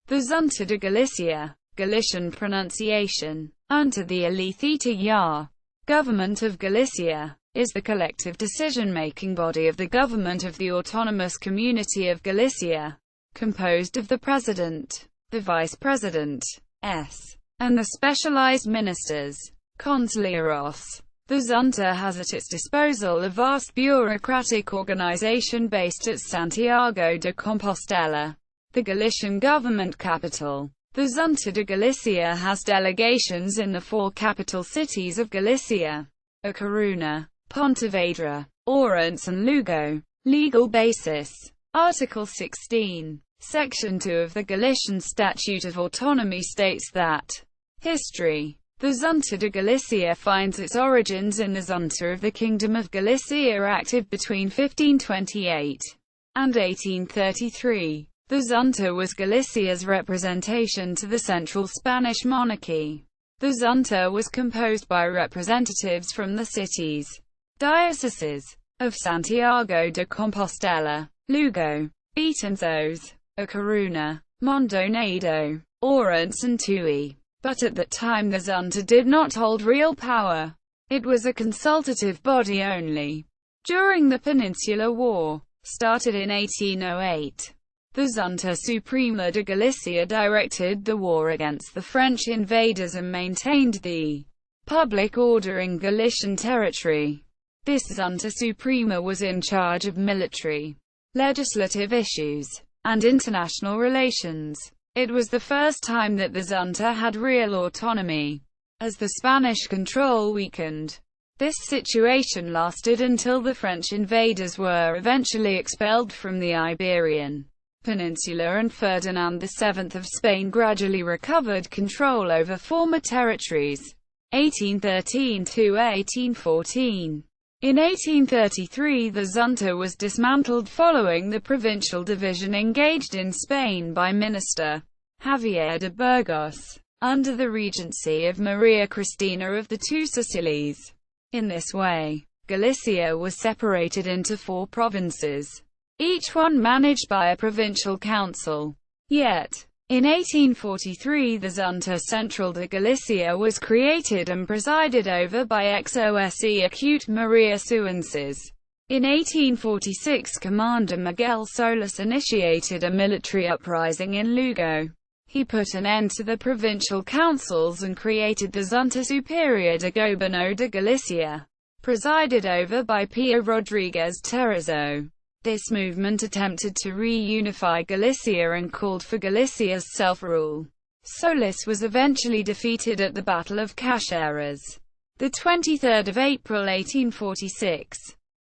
The Xunta de Galicia, Galician pronunciation, ʻʃunta de ɡaʻliθja, Government of Galicia, is the collective decision-making body of the government of the autonomous community of Galicia, composed of the president, the vice-president, and the specialized ministers, Conselleiros. The Xunta has at its disposal a vast bureaucratic organization based at Santiago de Compostela, the Galician government capital. The Xunta de Galicia has delegations in the 4 capital cities of Galicia: Coruña, Pontevedra, Ourense and Lugo. Legal basis. Article 16, Section 2 of the Galician Statute of Autonomy states that history. The Xunta de Galicia finds its origins in the Xunta of the Kingdom of Galicia, active between 1528 and 1833. The Xunta was Galicia's representation to the central Spanish monarchy. The Xunta was composed by representatives from the cities, dioceses, of Santiago de Compostela, Lugo, Betanzos, A Coruña, Maldonado, Ourense and Tui. But at that time the Xunta did not hold real power. It was a consultative body only. During the Peninsular War, started in 1808, the Xunta Suprema de Galicia directed the war against the French invaders and maintained the public order in Galician territory. This Xunta Suprema was in charge of military, legislative issues, and international relations. It was the first time that the Xunta had real autonomy. As the Spanish control weakened, this situation lasted until the French invaders were eventually expelled from the Iberian Peninsula and Ferdinand VII of Spain gradually recovered control over former territories. 1813 to 1814. In 1833 the Xunta was dismantled following the provincial division engaged in Spain by Minister Javier de Burgos, under the regency of Maria Cristina of the Two Sicilies. In this way, Galicia was separated into 4 provinces, each one managed by a provincial council. Yet, in 1843 the Xunta Central de Galicia was created and presided over by XOSE Acute Maria Suences. In 1846 Commander Miguel Solis initiated a military uprising in Lugo. He put an end to the provincial councils and created the Xunta Superior de Gobierno de Galicia, presided over by Pío Rodríguez Terrazzo. This movement attempted to reunify Galicia and called for Galicia's self-rule. Solis was eventually defeated at the Battle of Caceres, the 23rd of April 1846,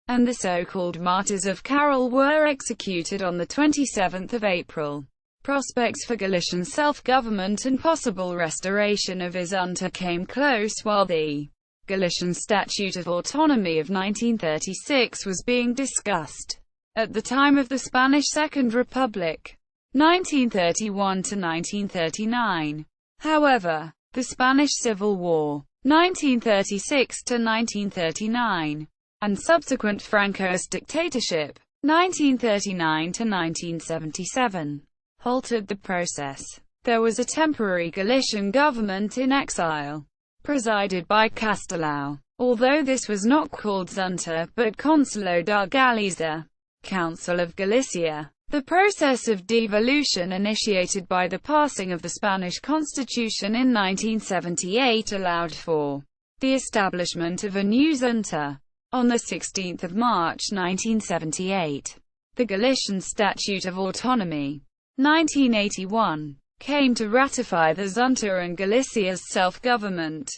and the so-called Martyrs of Carroll were executed on the 27th of April. Prospects for Galician self-government and possible restoration of Xunta came close while the Galician Statute of Autonomy of 1936 was being discussed. At the time of the Spanish Second Republic, 1931 to 1939, however, the Spanish Civil War, 1936 to 1939, and subsequent Francoist dictatorship, 1939 to 1977, halted the process. There was a temporary Galician government in exile, presided by Castelao, although this was not called Xunta, but Conselho de Galicia, Council of Galicia. The process of devolution initiated by the passing of the Spanish Constitution in 1978 allowed for the establishment of a new Xunta. On 16 March 1978, the Galician Statute of Autonomy, 1981, came to ratify the Xunta and Galicia's self-government.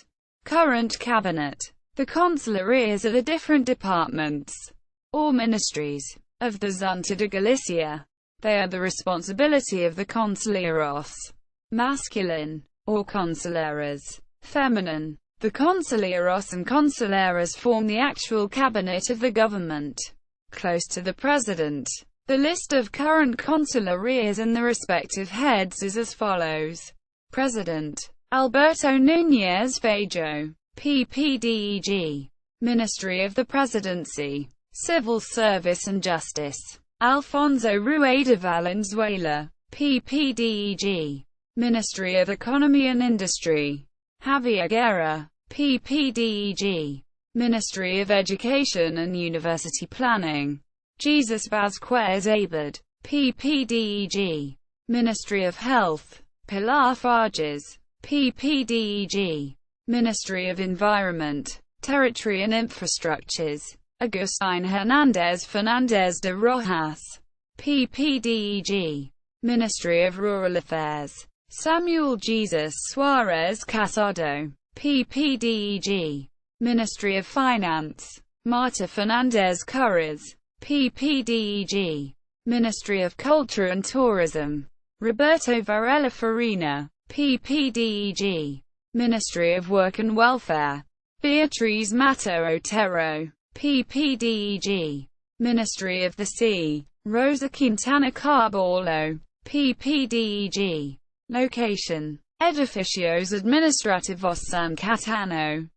Current cabinet. The Conselleiros are the different departments, or ministries, of the Xunta de Galicia. They are the responsibility of the Conselleiros, masculine, or Conselleiras, feminine. The Conselleiros and Conselleiras form the actual cabinet of the government, close to the president. The list of current Conselleiros and the respective heads is as follows. President: Alberto Núñez Feijó, PPDEG. Ministry of the Presidency, Civil Service and Justice: Alfonso Rueda Valenzuela. PPDEG. Ministry of Economy and Industry. Javier Guerra. PPDEG. Ministry of Education and University Planning. Jesus Vázquez Abad. PPDEG. Ministry of Health. Pilar Farges. PPDEG. Ministry of Environment, Territory and Infrastructures. Agustín Fernández de Rojas. PPDEG. Ministry of Rural Affairs. Samuel Jesus Suárez Casado. PPDEG. Ministry of Finance. Marta Fernández Curres. PPDEG. Ministry of Culture and Tourism. Roberto Varela Farina. PPDEG. Ministry of Work and Welfare. Beatriz Mato Otero. PPDEG. Ministry of the Sea. Rosa Quintana Carballo. PPDEG. Location. Edificios Administrativos San Catano.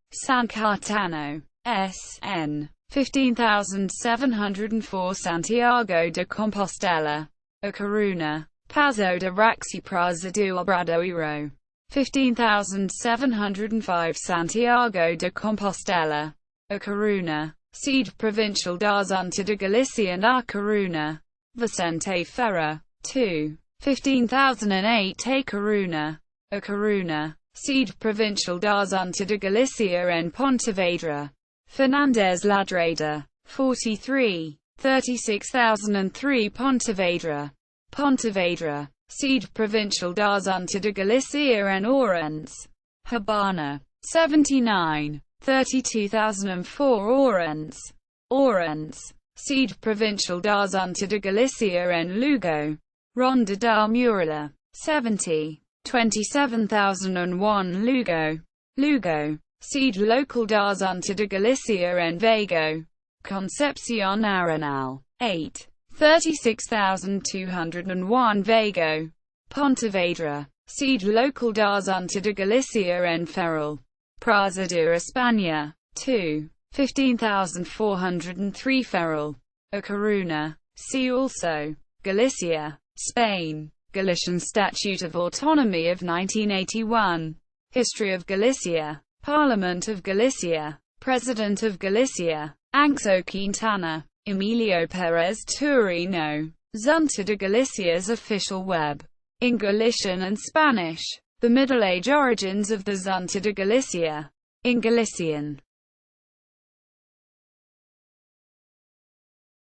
SN. 15704 Santiago de Compostela. A Coruña. Pazo de Raxi Praza do Obradoiro. 15705 Santiago de Compostela. A Coruña. Sede Provincial da Xunta de Galicia and A Coruña. Vicente Ferrer. 2. 15008 A Coruña. A Coruña. Sede Provincial da Xunta de Galicia en Pontevedra. Fernández Ladrada. 43. 36003 Pontevedra. Pontevedra. Sede Provincial da Xunta de Galicia en Ourense. Habana. 79. 32004 Ourense. Ourense. Sede Provincial da Xunta de Galicia en Lugo. Ronda da Muralla. 70. 27001 Lugo. Lugo. Sede Local da Xunta de Galicia en Vigo. Concepción Arenal. 8. 36201 Vigo. Pontevedra. Sede Local da Xunta de Galicia en Ferrol. Praza de España. 2. 15403 Ferrol. A Coruña. See also. Galicia. Spain. Galician Statute of Autonomy of 1981. History of Galicia. Parliament of Galicia. President of Galicia. Anxo Quintana. Emilio Pérez Torino. Xunta de Galicia's official web. In Galician and Spanish. The Middle Age origins of the Xunta de Galicia. In Galician.